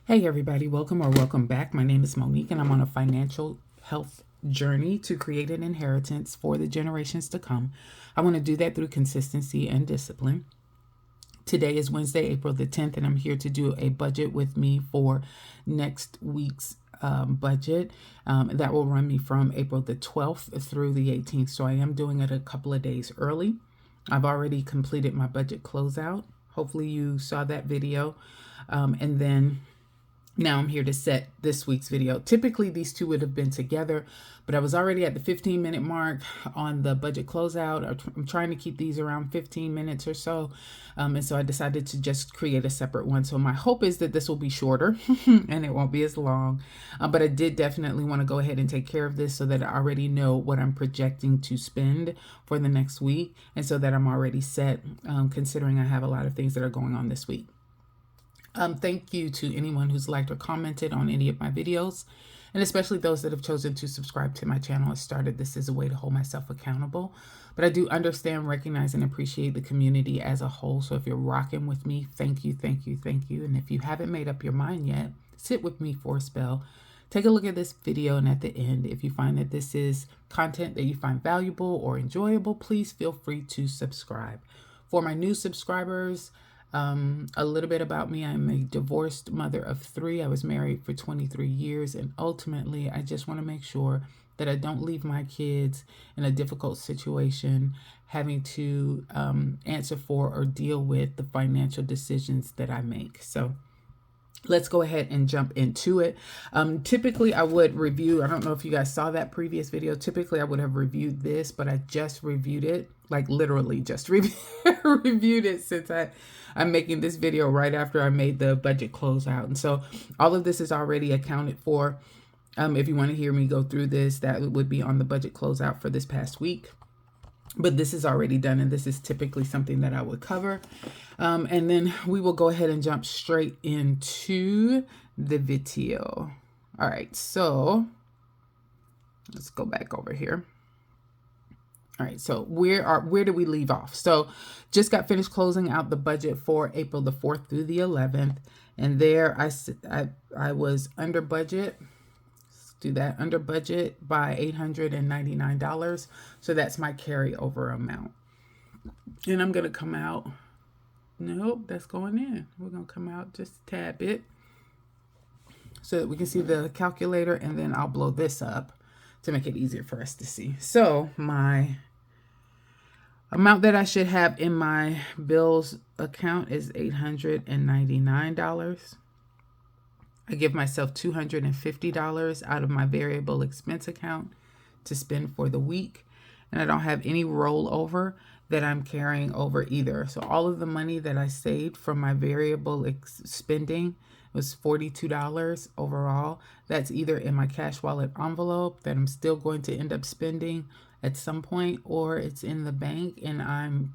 Hey everybody, welcome or welcome back. My name is Monique and I'm on a financial health journey to create an inheritance for the generations to come. I want to do that through consistency and discipline. Today is Wednesday, April the 10th, and I'm here to do a budget with me for next week's budget. That will run me from April the 12th through the 18th. So I am doing it a couple of days early. I've already completed my budget closeout. Hopefully you saw that video. And then now I'm here to set this week's video. Typically these two would have been together, but I was already at the 15-minute mark on the budget closeout. I'm trying to keep these around 15 minutes or so. And so I decided to just create a separate one. So my hope is that this will be shorter and it won't be as long. But I did definitely want to go ahead and take care of this so that I already know what I'm projecting to spend for the next week. And so that I'm already set, considering I have a lot of things that are going on this week. Thank you to anyone who's liked or commented on any of my videos, and especially those that have chosen to subscribe to my channel. I started this as a way to hold myself accountable, but I do understand, recognize, and appreciate the community as a whole. So if you're rocking with me, thank you, thank you, thank you. And if you haven't made up your mind yet, sit with me for a spell. Take a look at this video, and at the end, if you find that this is content that you find valuable or enjoyable, please feel free to subscribe. For my new subscribers, a little bit about me. I'm a divorced mother of 3. I was married for 23 years, and ultimately I just want to make sure that I don't leave my kids in a difficult situation having to answer for or deal with the financial decisions that I make. So let's go ahead and jump into it. Typically I would review, I don't know if you guys saw that previous video. Typically I would have reviewed this, but I just reviewed it, like literally just reviewed it, since I'm making this video right after I made the budget closeout. And so all of this is already accounted for. If you want to hear me go through this, that would be on the budget closeout for this past week. But this is already done, and this is typically something that I would cover. And then we will go ahead and jump straight into the video. All right, so let's go back over here. All right, so where do we leave off? So just got finished closing out the budget for April the 4th through the 11th. And there I was under budget. Let's do that, under budget by $899. So that's my carryover amount. And I'm going to come out. Nope, that's going in. We're going to come out just a tad bit so that we can see the calculator, and then I'll blow this up to make it easier for us to see. So my amount that I should have in my bills account is $899. I give myself $250 out of my variable expense account to spend for the week. And I don't have any rollover that I'm carrying over either. So all of the money that I saved from my variable spending was $42 overall. That's either in my cash wallet envelope that I'm still going to end up spending at some point, or it's in the bank and I'm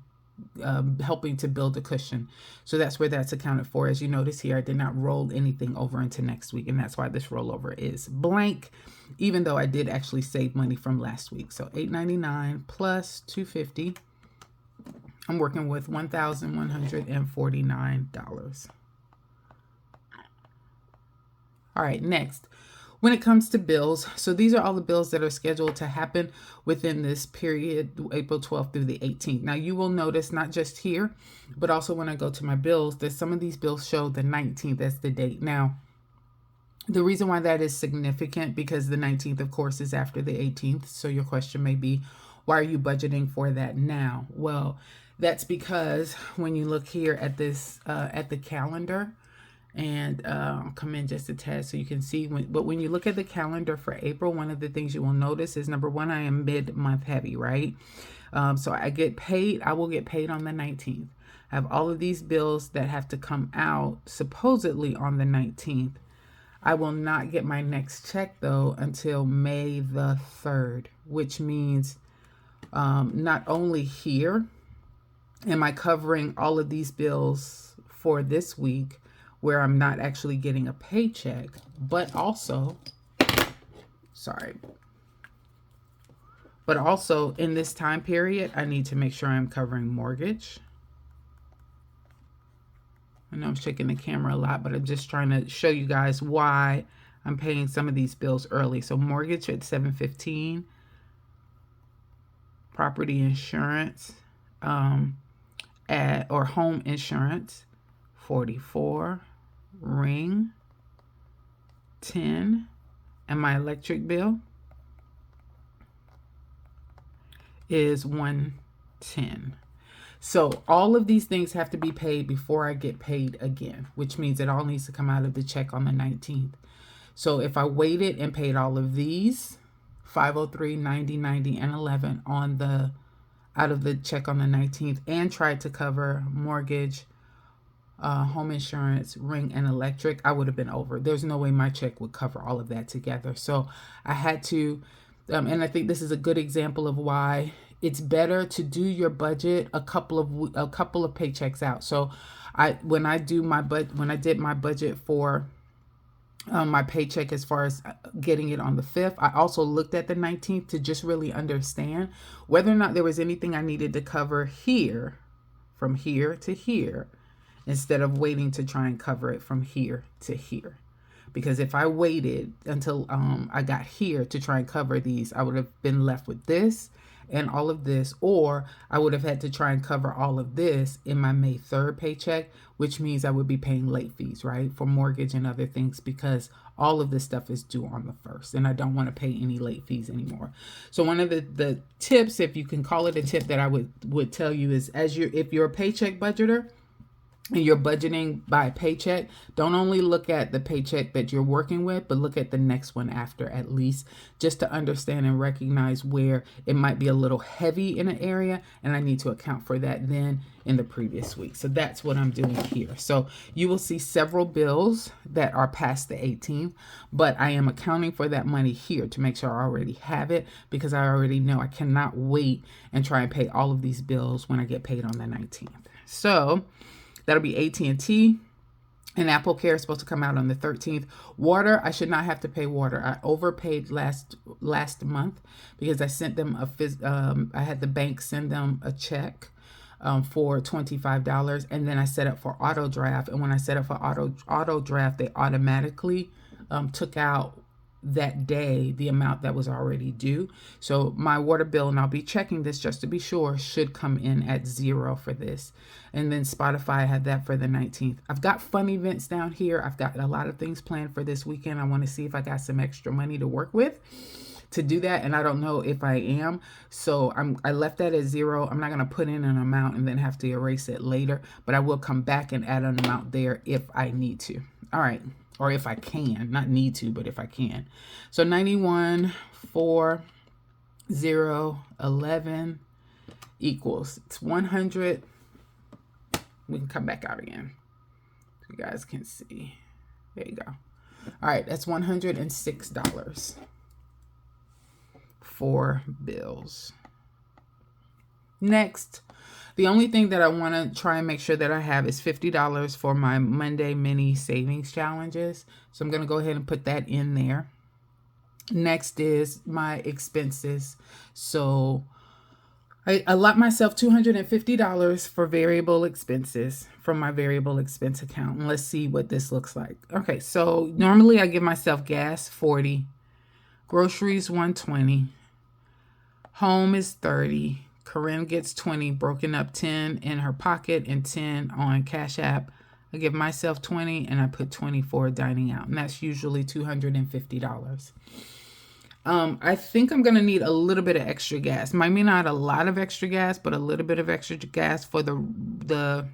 helping to build a cushion. So that's where that's accounted for. As you notice here, I did not roll anything over into next week, and that's why this rollover is blank, even though I did actually save money from last week. So $899 plus $250, I'm working with $1,149. All right, next, when it comes to bills, so these are all the bills that are scheduled to happen within this period, April 12th through the 18th. Now you will notice, not just here, but also when I go to my bills, that some of these bills show the 19th as the date. Now, the reason why that is significant, because the 19th, of course, is after the 18th. So your question may be, why are you budgeting for that now? Well, that's because when you look here at this, at the calendar, and I'll come in just a tad so you can see. But when you look at the calendar for April, one of the things you will notice is, number one, I am mid-month heavy, right? So I get paid. I will get paid on the 19th. I have all of these bills that have to come out supposedly on the 19th. I will not get my next check, though, until May the 3rd, which means not only here am I covering all of these bills for this week, where I'm not actually getting a paycheck, but also, in this time period, I need to make sure I'm covering mortgage. I know I'm shaking the camera a lot, but I'm just trying to show you guys why I'm paying some of these bills early. So mortgage at $715, property insurance, or home insurance, $44, ring, $10, and my electric bill is $110. So all of these things have to be paid before I get paid again, which means it all needs to come out of the check on the 19th. So if I waited and paid all of these, 503, 90, 90, and 11 out of the check on the 19th, and tried to cover mortgage, home insurance, ring, and electric, I would have been over. There's no way my check would cover all of that together. So I had to, and I think this is a good example of why it's better to do your budget a couple of paychecks out. So when I did my budget for my paycheck, as far as getting it on the 5th, I also looked at the 19th to just really understand whether or not there was anything I needed to cover here, from here to here, instead of waiting to try and cover it from here to here. Because if I waited until I got here to try and cover these, I would have been left with this and all of this, or I would have had to try and cover all of this in my May 3rd paycheck, which means I would be paying late fees, right, for mortgage and other things, because all of this stuff is due on the 1st, and I don't want to pay any late fees anymore. So one of the tips, if you can call it a tip, that I would tell you is, if you're a paycheck budgeter and you're budgeting by paycheck, don't only look at the paycheck that you're working with, but look at the next one after, at least, just to understand and recognize where it might be a little heavy in an area, and I need to account for that then in the previous week. So that's what I'm doing here. So you will see several bills that are past the 18th, but I am accounting for that money here to make sure I already have it, because I already know I cannot wait and try and pay all of these bills when I get paid on the 19th. So that'll be AT&T, and Apple Care is supposed to come out on the 13th. Water, I should not have to pay water. I overpaid last month because I sent them I had the bank send them a check for $25, and then I set up for auto draft. And when I set up for auto draft, they automatically took out that day the amount that was already due. So my water bill, and I'll be checking this just to be sure, should come in at 0 for this. And then Spotify, I had that for the 19th. I've got fun events down here. I've got a lot of things planned for this weekend. I want to see if I got some extra money to work with to do that, and I don't know if I am. So I left that at 0. I'm not going to put in an amount and then have to erase it later, but I will come back and add an amount there if I need to. All right. Or if I can, not need to, but if I can. So 91, 4, 0, 11 equals, it's 100. We can come back out again so you guys can see. There you go. All right, that's $106 for bills. Next, the only thing that I want to try and make sure that I have is $50 for my Monday mini savings challenges. So I'm going to go ahead and put that in there. Next is my expenses. So I allot myself $250 for variable expenses from my variable expense account. And let's see what this looks like. Okay, so normally I give myself gas $40, groceries $120, home is $30. Corinne gets $20, broken up, 10 in her pocket and 10 on Cash App. I give myself $20 and I put 20 for dining out, and that's usually $250. I think I'm going to need a little bit of extra gas. Maybe not a lot of extra gas, but a little bit of extra gas for the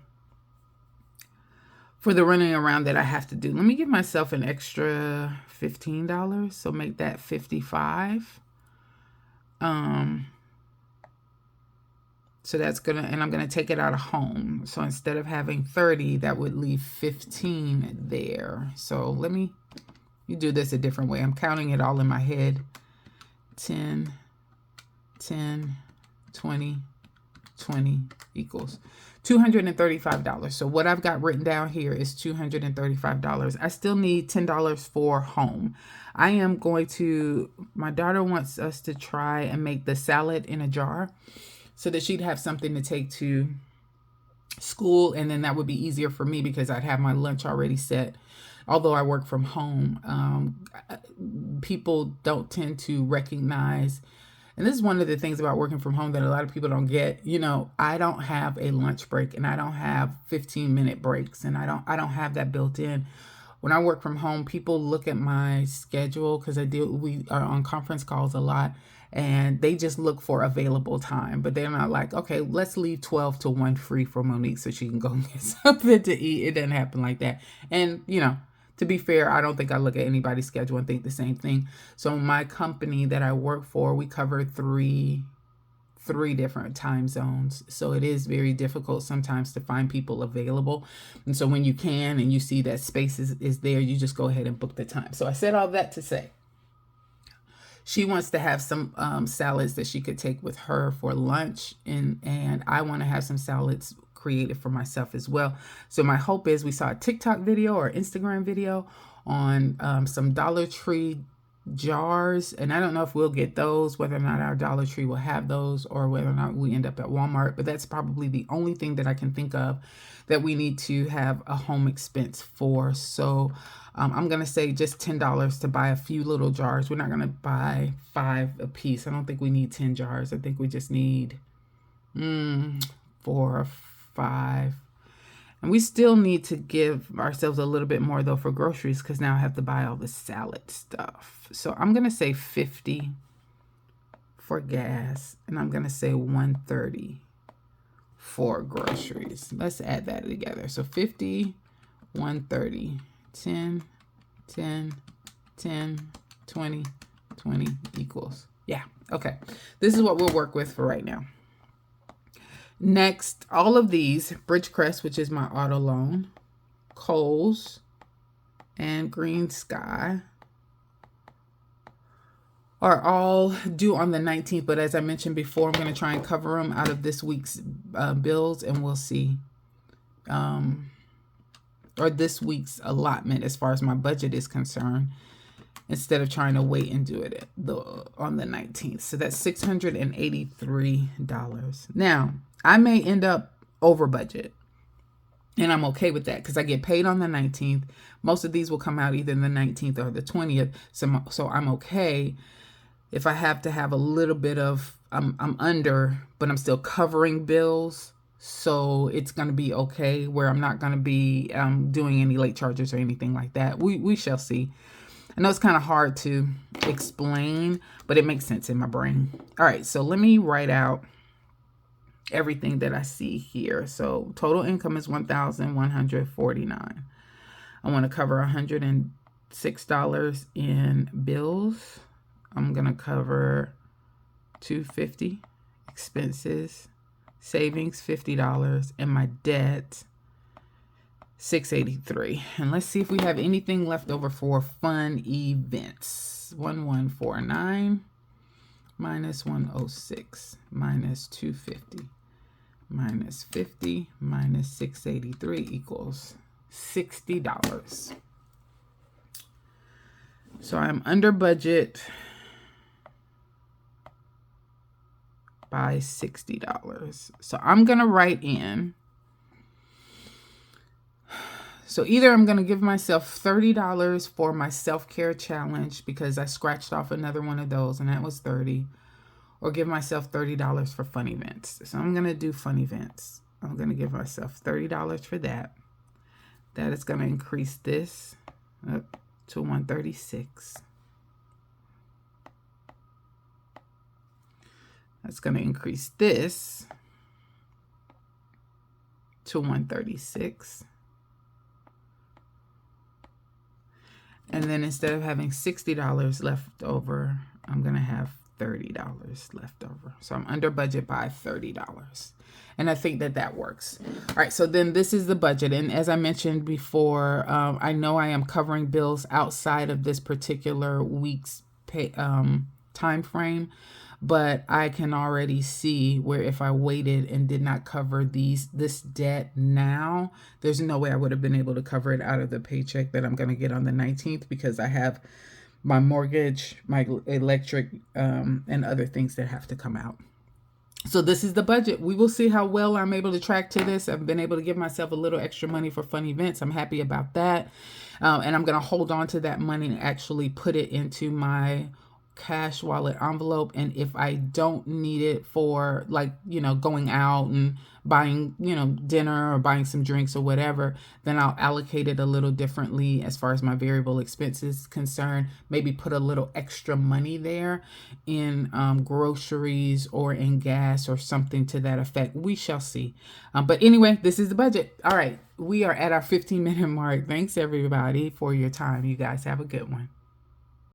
running around that I have to do. Let me give myself an extra $15, so make that $55. So that's and I'm gonna take it out of home. So instead of having 30, that would leave 15 there. So you do this a different way. I'm counting it all in my head. 10, 10, 20, 20 equals $235. So what I've got written down here is $235. I still need $10 for home. My daughter wants us to try and make the salad in a jar so that she'd have something to take to school, and then that would be easier for me because I'd have my lunch already set. Although I work from home, people don't tend to recognize, and this is one of the things about working from home that a lot of people don't get. I don't have a lunch break, and I don't have 15-minute breaks, and I don't have that built in. When I work from home, people look at my schedule because we are on conference calls a lot, and they just look for available time. But they're not like, okay, let's leave 12 to 1 free for Monique so she can go get something to eat. It doesn't happen like that. And, to be fair, I don't think I look at anybody's schedule and think the same thing. So my company that I work for, we cover three different time zones. So it is very difficult sometimes to find people available. And so when you can and you see that space is there, you just go ahead and book the time. So I said all that to say, she wants to have some salads that she could take with her for lunch. And I want to have some salads created for myself as well. So my hope is we saw a TikTok video or Instagram video on some Dollar Tree jars, and I don't know if we'll get those, whether or not our Dollar Tree will have those, or whether or not we end up at Walmart. But that's probably the only thing that I can think of that we need to have a home expense for. So I'm gonna say just $10 to buy a few little jars. We're not gonna buy 5 a piece. I don't think we need 10 jars. I think we just need 4 or 5. And we still need to give ourselves a little bit more, though, for groceries, because now I have to buy all the salad stuff. So I'm going to say 50 for gas, and I'm going to say 130 for groceries. Let's add that together. So 50, 130, 10, 10, 10, 20, 20 equals. Yeah, okay. This is what we'll work with for right now. Next, all of these, Bridgecrest, which is my auto loan, Kohl's, and Green Sky, are all due on the 19th. But as I mentioned before, I'm going to try and cover them out of this week's bills, and we'll see. Or this week's allotment as far as my budget is concerned, instead of trying to wait and do it on the 19th. So that's $683. Now, I may end up over budget, and I'm okay with that because I get paid on the 19th. Most of these will come out either the 19th or the 20th. So I'm okay if I have to have a little bit of, I'm under, but I'm still covering bills. So it's going to be okay where I'm not going to be doing any late charges or anything like that. We shall see. I know it's kind of hard to explain, but it makes sense in my brain. All right, so let me write out everything that I see here. So total income is $1,149. I want to cover $106 in bills. I'm going to cover $250 expenses, savings $50, and my debt $683. And let's see if we have anything left over for fun events. 1149 minus 106 minus 250 minus 50 minus 683 equals $60. So I'm under budget by $60. So I'm going to write in. So either I'm going to give myself $30 for my self-care challenge because I scratched off another one of those and that was $30, or give myself $30 for fun events. So I'm going to do fun events. I'm going to give myself $30 for that. That is going to increase this up to 136. That's going to increase this to 136. And then instead of having $60 left over, I'm going to have $30 left over. So I'm under budget by $30. And I think that works. All right, so then this is the budget. And as I mentioned before, I know I am covering bills outside of this particular week's time frame. But I can already see where if I waited and did not cover this debt now, there's no way I would have been able to cover it out of the paycheck that I'm going to get on the 19th, because I have my mortgage, my electric, and other things that have to come out. So this is the budget. We will see how well I'm able to track to this. I've been able to give myself a little extra money for fun events. I'm happy about that. And I'm going to hold on to that money and actually put it into my cash wallet envelope. And if I don't need it for, like, going out and buying, dinner or buying some drinks or whatever, then I'll allocate it a little differently as far as my variable expenses concerned. Maybe put a little extra money there in groceries or in gas or something to that effect. We shall see. But anyway, this is the budget. All right. We are at our 15-minute mark. Thanks everybody for your time. You guys have a good one.